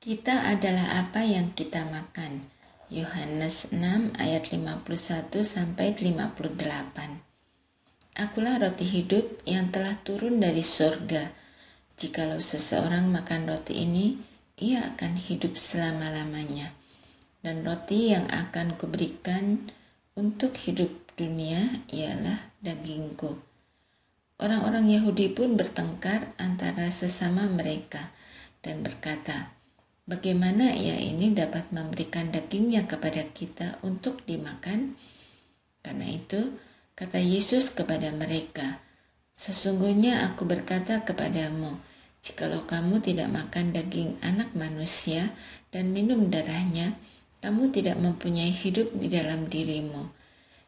Kita adalah apa yang kita makan. Yohanes 6 ayat 51 sampai 58. Akulah roti hidup yang telah turun dari surga. Jikalau seseorang makan roti ini, ia akan hidup selama-lamanya. Dan roti yang akan kuberikan untuk hidup dunia ialah dagingku. Orang-orang Yahudi pun bertengkar antara sesama mereka dan berkata, bagaimana ia ini dapat memberikan dagingnya kepada kita untuk dimakan? Karena itu, kata Yesus kepada mereka, sesungguhnya aku berkata kepadamu, jikalau kamu tidak makan daging anak manusia dan minum darahnya, kamu tidak mempunyai hidup di dalam dirimu.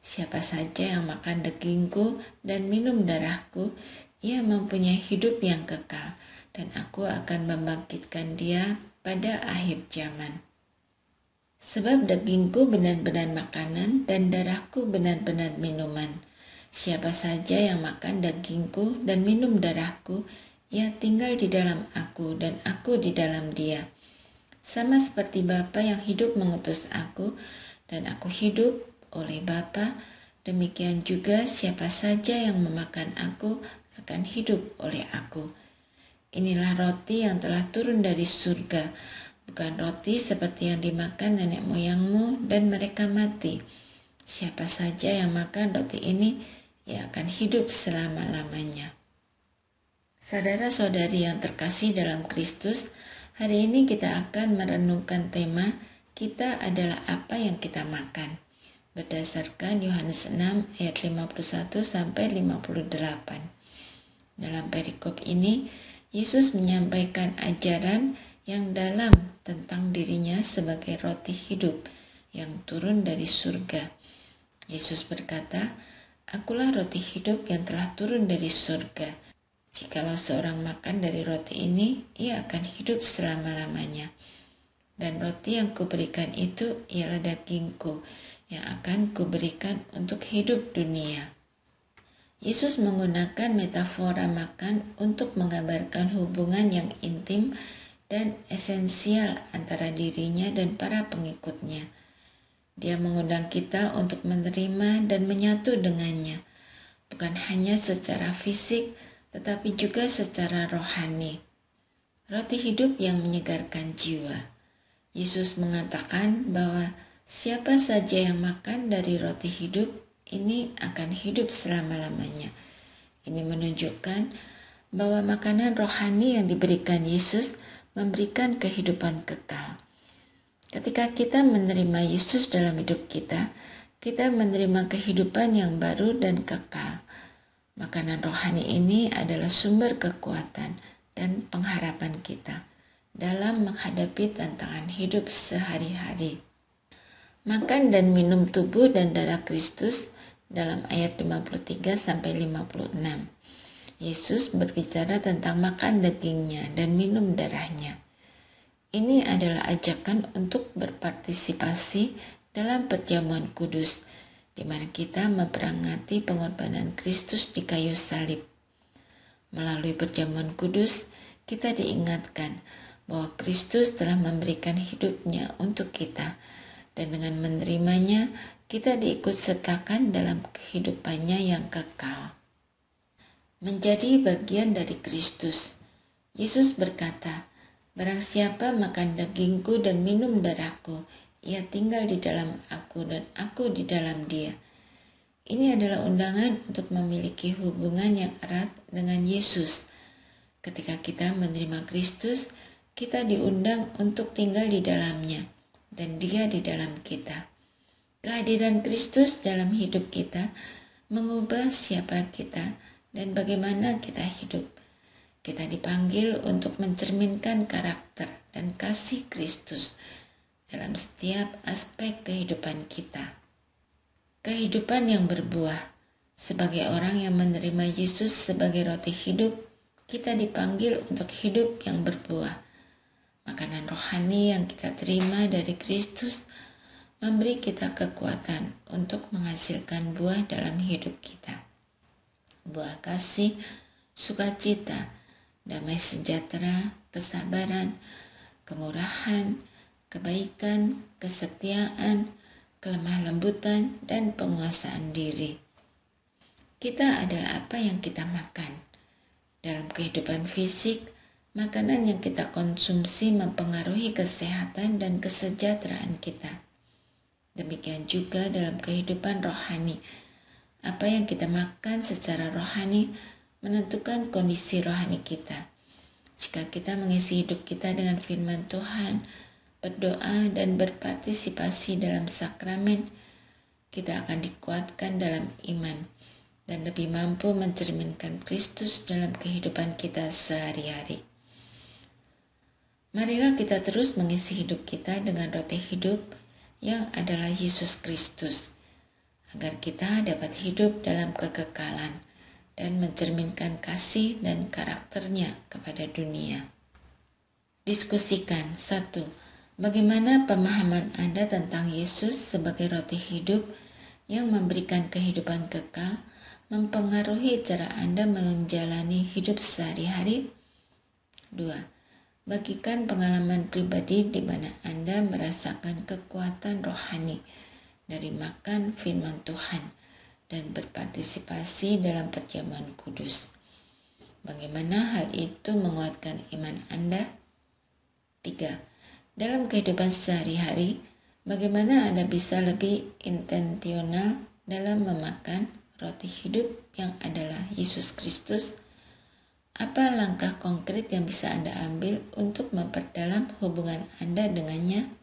Siapa saja yang makan dagingku dan minum darahku, ia mempunyai hidup yang kekal, dan aku akan membangkitkan dia pada akhir zaman. Sebab dagingku benar-benar makanan dan darahku benar-benar minuman. Siapa saja yang makan dagingku dan minum darahku, ia tinggal di dalam aku dan aku di dalam dia. Sama seperti Bapa yang hidup mengutus aku dan aku hidup oleh Bapa, demikian juga siapa saja yang memakan aku akan hidup oleh aku. Inilah roti yang telah turun dari surga, bukan roti seperti yang dimakan nenek moyangmu dan mereka mati. Siapa saja yang makan roti ini, ia akan hidup selama-lamanya. Saudara-saudari yang terkasih dalam Kristus, hari ini kita akan merenungkan tema kita adalah apa yang kita makan, berdasarkan Yohanes 6 ayat 51 sampai 58. Dalam perikop ini, Yesus menyampaikan ajaran yang dalam tentang dirinya sebagai roti hidup yang turun dari surga. Yesus berkata, akulah roti hidup yang telah turun dari surga. Jikalau seorang makan dari roti ini, ia akan hidup selama-lamanya. Dan roti yang kuberikan itu ialah dagingku yang akan kuberikan untuk hidup dunia. Yesus menggunakan metafora makan untuk menggambarkan hubungan yang intim dan esensial antara dirinya dan para pengikutnya. Dia mengundang kita untuk menerima dan menyatu dengannya, bukan hanya secara fisik, tetapi juga secara rohani. Roti hidup yang menyegarkan jiwa. Yesus mengatakan bahwa siapa saja yang makan dari roti hidup ini akan hidup selama-lamanya. Ini menunjukkan bahwa makanan rohani yang diberikan Yesus memberikan kehidupan kekal. Ketika kita menerima Yesus dalam hidup kita, kita menerima kehidupan yang baru dan kekal. Makanan rohani ini adalah sumber kekuatan dan pengharapan kita dalam menghadapi tantangan hidup sehari-hari. Makan dan minum tubuh dan darah Kristus dalam ayat 53 sampai 56. Yesus berbicara tentang makan dagingnya dan minum darahnya. Ini adalah ajakan untuk berpartisipasi dalam perjamuan kudus, di mana kita memperingati pengorbanan Kristus di kayu salib. Melalui perjamuan kudus, kita diingatkan bahwa Kristus telah memberikan hidupnya untuk kita, dan dengan menerimanya, kita diikut sertakan dalam kehidupannya yang kekal. Menjadi bagian dari Kristus, Yesus berkata, barang siapa makan dagingku dan minum darahku, ia tinggal di dalam aku dan aku di dalam dia. Ini adalah undangan untuk memiliki hubungan yang erat dengan Yesus. Ketika kita menerima Kristus, kita diundang untuk tinggal di dalamnya dan dia di dalam kita. Kehadiran Kristus dalam hidup kita mengubah siapa kita dan bagaimana kita hidup. Kita dipanggil untuk mencerminkan karakter dan kasih Kristus dalam setiap aspek kehidupan kita. Kehidupan yang berbuah. Sebagai orang yang menerima Yesus sebagai roti hidup, kita dipanggil untuk hidup yang berbuah. Makanan rohani yang kita terima dari Kristus memberi kita kekuatan untuk menghasilkan buah dalam hidup kita. Buah kasih, sukacita, damai sejahtera, kesabaran, kemurahan, kebaikan, kesetiaan, kelemah lembutan, dan penguasaan diri. Kita adalah apa yang kita makan. Dalam kehidupan fisik, makanan yang kita konsumsi mempengaruhi kesehatan dan kesejahteraan kita. Demikian juga dalam kehidupan rohani. Apa yang kita makan secara rohani menentukan kondisi rohani kita. Jika kita mengisi hidup kita dengan firman Tuhan, berdoa, dan berpartisipasi dalam sakramen, kita akan dikuatkan dalam iman dan lebih mampu mencerminkan Kristus dalam kehidupan kita sehari-hari. Marilah kita terus mengisi hidup kita dengan roti hidup yang adalah Yesus Kristus, agar kita dapat hidup dalam kekekalan dan mencerminkan kasih dan karakternya kepada dunia. Diskusikan. 1. Bagaimana pemahaman Anda tentang Yesus sebagai roti hidup yang memberikan kehidupan kekal mempengaruhi cara Anda menjalani hidup sehari-hari? 2. Bagikan pengalaman pribadi di mana Anda merasakan kekuatan rohani dari makan firman Tuhan dan berpartisipasi dalam perjamuan kudus. Bagaimana hal itu menguatkan iman Anda? 3. Dalam kehidupan sehari-hari, bagaimana Anda bisa lebih intensional dalam memakan roti hidup yang adalah Yesus Kristus? Apa langkah konkret yang bisa Anda ambil untuk memperdalam hubungan Anda dengannya?